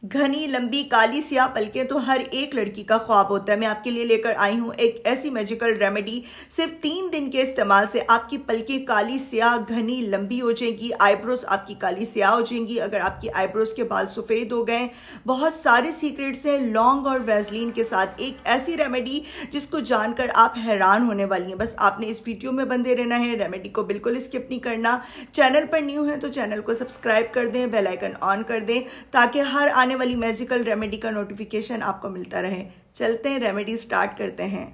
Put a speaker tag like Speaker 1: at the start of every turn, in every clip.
Speaker 1: घनी लंबी काली स्याह पलकें तो हर एक लड़की का ख्वाब होता है। मैं आपके लिए लेकर आई हूँ एक ऐसी मैजिकल रेमेडी। सिर्फ 3 दिन के इस्तेमाल से आपकी पलकें काली स्याह घनी लंबी हो जाएंगी, आईब्रोज आपकी काली स्याह हो जाएंगी। अगर आपकी आईब्रोज के बाल सफ़ेद हो गए, बहुत सारे सीक्रेट्स हैं लौंग और वैसलीन के साथ। एक ऐसी रेमेडी जिसको जानकर आप हैरान होने वाली हैं। बस आपने इस वीडियो में बंधे रहना है, रेमेडी को बिल्कुल स्किप नहीं करना। चैनल पर न्यू है तो चैनल को सब्सक्राइब कर दें, बेल आइकन ऑन कर दें ताकि हर आने वाली मैजिकल रेमेडी का नोटिफिकेशन आपको मिलता रहे। चलते हैं, रेमेडी स्टार्ट करते हैं।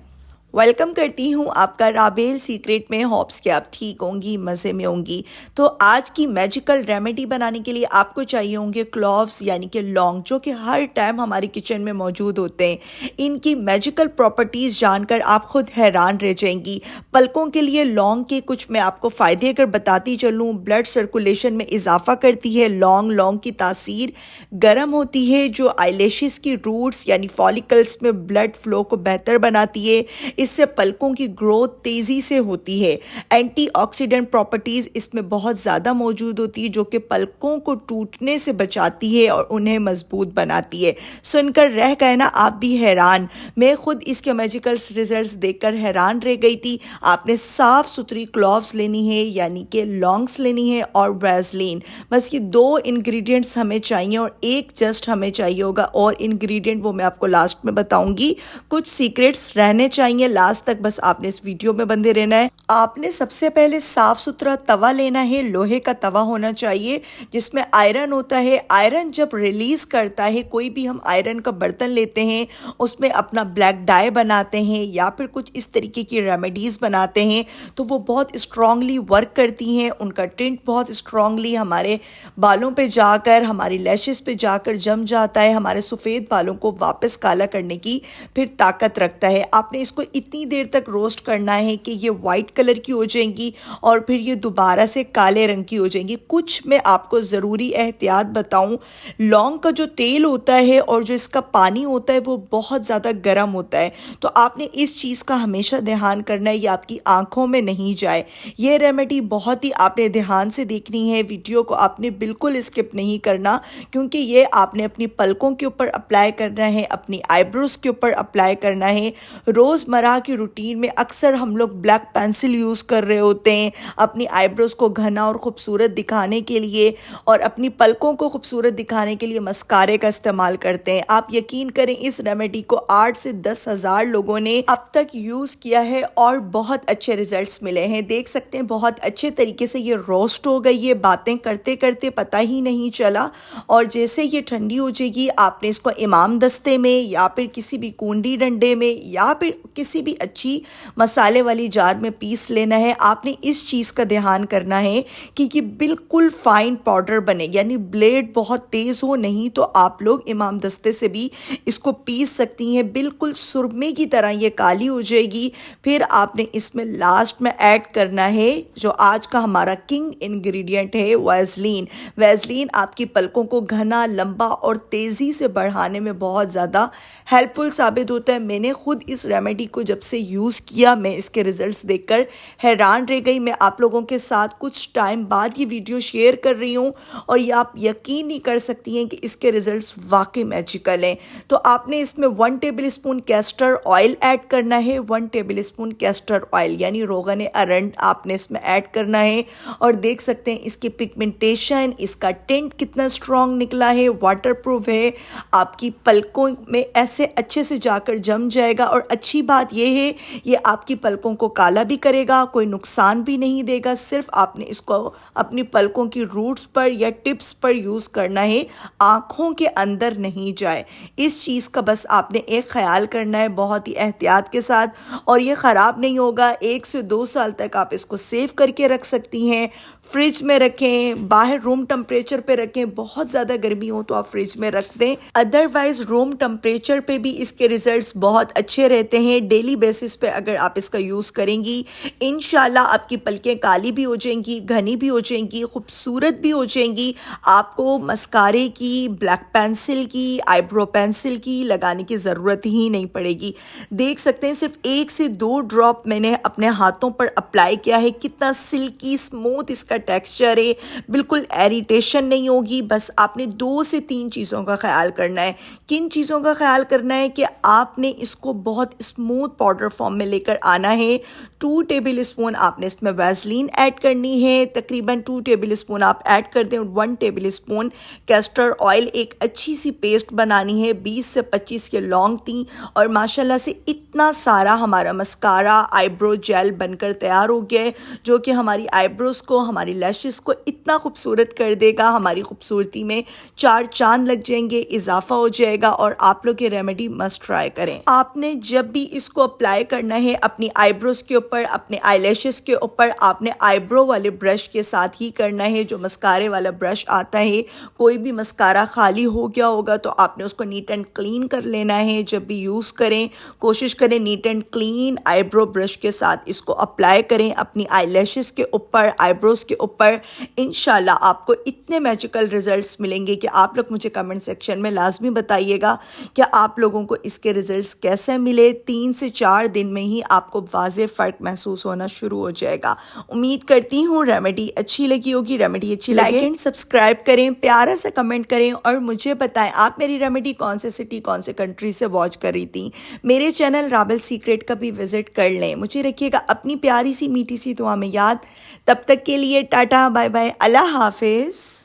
Speaker 1: वेलकम करती हूँ आपका राबेल सीक्रेट में। होप्स कि आप ठीक होंगी, मज़े में होंगी। तो आज की मैजिकल रेमेडी बनाने के लिए आपको चाहिए होंगे क्लोव्स यानी कि लौंग, जो कि हर टाइम हमारी किचन में मौजूद होते हैं। इनकी मैजिकल प्रॉपर्टीज़ जानकर आप खुद हैरान रह जाएंगी। पलकों के लिए लौंग के कुछ मैं आपको फ़ायदे अगर बताती चलूँ, ब्लड सर्कुलेशन में इजाफा करती है लौंग की तासीर गर्म होती है, जो आईलैशेस की रूट्स यानी फॉलिकल्स में ब्लड फ्लो को बेहतर बनाती है। इससे पलकों की ग्रोथ तेज़ी से होती है। एंटीऑक्सीडेंट प्रॉपर्टीज़ इसमें बहुत ज़्यादा मौजूद होती है, जो कि पलकों को टूटने से बचाती है और उन्हें मजबूत बनाती है। सुनकर रह गए ना आप भी हैरान। मैं खुद इसके मैजिकल रिजल्ट्स देखकर हैरान रह गई थी। आपने साफ़ सुथरी क्लोव्स लेनी है यानी कि लौंग्स लेनी है और वैसलीन। बस ये 2 इंग्रेडिएंट्स हमें चाहिए और एक जस्ट हमें चाहिए होगा, और इंग्रेडिएंट वो मैं आपको लास्ट में बताऊंगी। कुछ सीक्रेट्स रहने चाहिए लास्ट तक, बस आपने इस वीडियो में बंधे रहना है। आपने सबसे पहले साफ सुथरा तवा लेना है, लोहे का तवा होना चाहिए जिसमें आयरन होता है। आयरन जब रिलीज करता है, कोई भी हम आयरन का बर्तन लेते हैं, उसमें अपना ब्लैक डाई बनाते हैं या फिर कुछ इस तरीके की रेमेडीज बनाते हैं, तो वो बहुत स्ट्रांगली वर्क करती हैं। उनका टिंट बहुत स्ट्रांगली हमारे बालों पे जाकर, हमारी लैशेस पे जाकर जम जाता है, हमारे सफ़ेद बालों को वापस काला करने की फिर ताकत रखता है। आपने इसको इतनी देर तक रोस्ट करना है कि ये वाइट कलर की हो जाएंगी और फिर ये दोबारा से काले रंग की हो जाएंगी। कुछ मैं आपको ज़रूरी एहतियात बताऊं, लौंग का जो तेल होता है और जो इसका पानी होता है वो बहुत ज़्यादा गर्म होता है, तो आपने इस चीज़ का हमेशा ध्यान करना है, ये आपकी आंखों में नहीं जाए। ये रेमेडी बहुत ही आपने ध्यान से देखनी है, वीडियो को आपने बिल्कुल स्किप नहीं करना, क्योंकि ये आपने अपनी पलकों के ऊपर अप्लाई करना है, अपनी आईब्रोज के ऊपर अप्लाई करना है। रोज़मर्रा की रूटीन में अक्सर हम लोग ब्लैक पेंसिल यूज़ कर रहे होते हैं अपनी आईब्रोज को घना और ख़ूबसूरत दिखाने के लिए, और अपनी पलकों को खूबसूरत दिखाने के लिए मस्कारे का इस्तेमाल करते हैं। आप यकीन करें, इस रेमेडी को 8 से 10 हज़ार लोगों ने अब तक यूज़ किया है और बहुत अच्छे रिजल्ट्स मिले हैं। देख सकते हैं बहुत अच्छे तरीके से ये रोस्ट हो गई है, बातें करते करते पता ही नहीं चला। और जैसे ये ठंडी हो जाएगी, आपने इसको इमाम दस्ते में या फिर किसी भी कूंडी डंडे में या फिर किसी भी अच्छी मसाले वाली जार में पीस लेना है। आपने इस चीज़ का ध्यान करना है कि ये बिल्कुल फाइन पाउडर बने, यानी ब्लेड बहुत तेज़ हो, नहीं तो आप लोग इमाम दस्ते से भी इसको पीस सकती हैं। बिल्कुल सुरमे की तरह ये काली हो जाएगी। फिर आपने इसमें लास्ट में ऐड करना है जो आज का हमारा किंग इंग्रेडिएंट है, वैसलीन। वैसलीन आपकी पलकों को घना, लंबा और तेज़ी से बढ़ाने में बहुत ज़्यादा हेल्पफुल साबित होता है। मैंने खुद इस रेमेडी को जब से यूज़ किया, मैं इसके रिजल्ट्स देखकर हैरान रह गई। मैं आप लोगों के साथ कुछ टाइम बाद ये वीडियो शेयर कर रही हूँ और ये आप यकीन नहीं कर सकती हैं कि इसके रिजल्ट्स वाकई मैजिकल हैं। तो आपने इसमें 1 table spoon castor oil add करना है। 1 टेबल स्पून कैस्टर ऑयल यानी रोगन अरंड आपने इसमें ऐड करना है। और देख सकते हैं इसकी पिगमेंटेशन, इसका टिंट कितना स्ट्रॉन्ग निकला है, वाटरप्रूफ है, आपकी पलकों में ऐसे अच्छे से जाकर जम जाएगा। और अच्छी बात यह है, ये आपकी पलकों को काला भी करेगा, कोई नुकसान भी नहीं देगा। सिर्फ आपने इसको अपनी पलकों की रूट्स पर या टिप्स पर यूज़ करना है, आँखों के अंदर नहीं जाए। इस चीज़ का बस आपने एक ख्याल करना है बहुत ही एहतियात के साथ, और ये ख़राब नहीं होगा। 1 से 2 साल तक आप इसको सेव करके रख सकती हैं। फ्रिज में रखें, बाहर रूम टेम्परेचर पे रखें, बहुत ज़्यादा गर्मी हो तो आप फ्रिज में रख दें, अदरवाइज रूम टेम्परेचर पे भी इसके रिजल्ट्स बहुत अच्छे रहते हैं। डेली बेसिस पे अगर आप इसका यूज़ करेंगी, इंशाल्लाह आपकी पलकें काली भी हो जाएंगी, घनी भी हो जाएंगी, खूबसूरत भी हो जाएंगी। आपको मस्कारे की, ब्लैक पेंसिल की, आईब्रो पेंसिल की लगाने की ज़रूरत ही नहीं पड़ेगी। देख सकते हैं सिर्फ 1 से 2 ड्रॉप मैंने अपने हाथों पर अप्लाई किया है, कितना सिल्की स्मूथ इसका का टेक्सचर है, बिल्कुल इरिटेशन नहीं होगी। बस आपने 2 से 3 चीज़ों का ख्याल करना है। किन चीज़ों का ख्याल करना है कि आपने इसको बहुत स्मूथ पाउडर फॉर्म में लेकर आना है। 2 टेबल स्पून आपने इसमें वैसलीन ऐड करनी है, तकरीबन 2 टेबल स्पून आप ऐड कर दें। 1 टेबल स्पून कैस्टर ऑयल, एक अच्छी सी पेस्ट बनानी है। 20 से 25 के लौंग थी और माशाल्लाह से इतना सारा हमारा मस्कारा आईब्रो जेल बनकर तैयार हो गया है, जो कि हमारी आईब्रोज को, हमारी लैशेस को इतना खूबसूरत कर देगा। हमारी खूबसूरती में 4 चांद लग जाएंगे, इजाफा हो जाएगा। और आप लोग ये रेमेडी मस्ट ट्राई करें। आपने जब भी इसको अप्लाई करना है अपनी आईब्रोज के ऊपर, अपने आईलैशेस के ऊपर, आपने आईब्रो वाले ब्रश के साथ ही करना है, जो मस्कारे वाला ब्रश आता है। कोई भी मस्कारा खाली हो गया होगा तो आपने उसको नीट एंड क्लीन कर लेना है। जब भी यूज़ करें कोशिश करें neat and clean eyebrow brush के साथ इसको अप्लाई करें अपनी आईलैशेस के ऊपर, आईब्रोज के ऊपर। इंशाल्लाह आपको इतने मैजिकल रिजल्ट्स मिलेंगे कि आप लोग मुझे कमेंट सेक्शन में लाजमी बताइएगा कि आप लोगों को इसके रिजल्ट्स कैसे मिले। 3 से 4 दिन में ही आपको वाज़ेह फ़र्क महसूस होना शुरू हो जाएगा। उम्मीद करती हूँ रेमेडी अच्छी लगी होगी। रेमेडी अच्छी लगे लाइक एंड सब्सक्राइब करें, प्यारा सा कमेंट करें और मुझे बताएं आप मेरी रेमेडी कौन से सिटी, कौन से कंट्री से वॉच कर रही थी। मेरे चैनल राबल सीक्रेट का भी विजिट कर लें। मुझे रखिएगा अपनी प्यारी सी मीठी सी दुआ में याद। तब तक के लिए टाटा बाय बाय, अल्लाह हाफिज़।